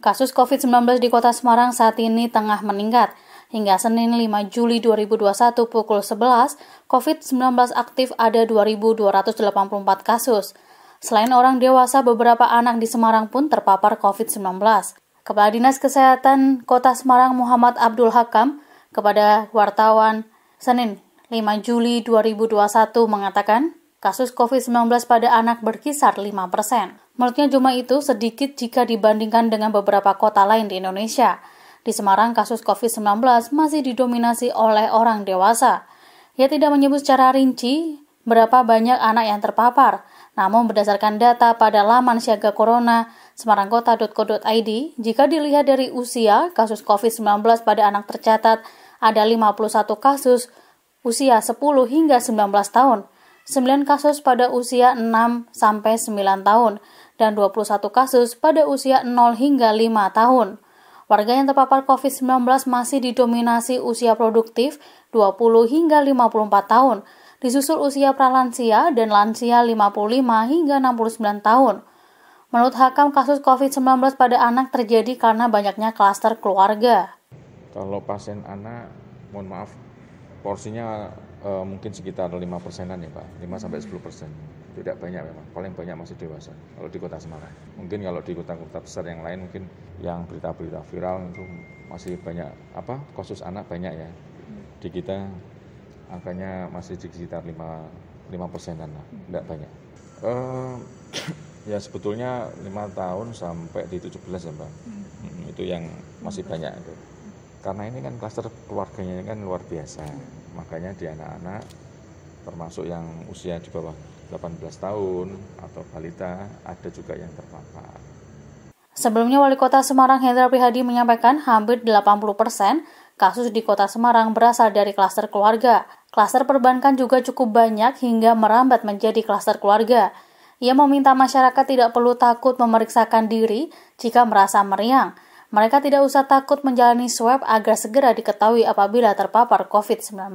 Kasus COVID-19 di Kota Semarang saat ini tengah meningkat. Hingga Senin 5 Juli 2021 pukul 11, COVID-19 aktif ada 2.284 kasus. Selain orang dewasa, beberapa anak di Semarang pun terpapar COVID-19. Kepala Dinas Kesehatan Kota Semarang Muhammad Abdul Hakam kepada wartawan Senin 5 Juli 2021 mengatakan, kasus COVID-19 pada anak berkisar 5%. Menurutnya jumlah itu sedikit jika dibandingkan dengan beberapa kota lain di Indonesia. Di Semarang, kasus COVID-19 masih didominasi oleh orang dewasa. Ia tidak menyebut secara rinci berapa banyak anak yang terpapar. Namun berdasarkan data pada laman siaga corona semarangkota.co.id, jika dilihat dari usia, kasus COVID-19 pada anak tercatat ada 51 kasus usia 10 hingga 19 tahun. 9 kasus pada usia 6-9 tahun, dan 21 kasus pada usia 0 hingga 5 tahun. Warga yang terpapar COVID-19 masih didominasi usia produktif 20 hingga 54 tahun, disusul usia pralansia dan lansia 55 hingga 69 tahun. Menurut Hakam, kasus COVID-19 pada anak terjadi karena banyaknya klaster keluarga. Kalau pasien anak, mohon maaf, porsinya mungkin sekitar 5%-an ya Pak, 5-10%. Tidak banyak memang, paling banyak masih dewasa kalau di Kota Semarang. Mungkin kalau di kota-kota besar yang lain, mungkin yang berita-berita viral itu masih banyak, kasus anak banyak ya. Di kita angkanya masih di sekitar 5%-an lah, tidak banyak. Ya sebetulnya 5 tahun sampai di 17 ya Pak, itu yang masih banyak itu. Karena ini kan klaster keluarganya kan luar biasa, makanya di anak-anak termasuk yang usia di bawah 18 tahun atau balita ada juga yang terpapar. Sebelumnya Wali Kota Semarang Hendra Prihadi menyampaikan hampir 80% kasus di Kota Semarang berasal dari klaster keluarga. Klaster perbankan juga cukup banyak hingga merambat menjadi klaster keluarga. Ia meminta masyarakat tidak perlu takut memeriksakan diri jika merasa meriang. Mereka tidak usah takut menjalani swab agar segera diketahui apabila terpapar COVID-19.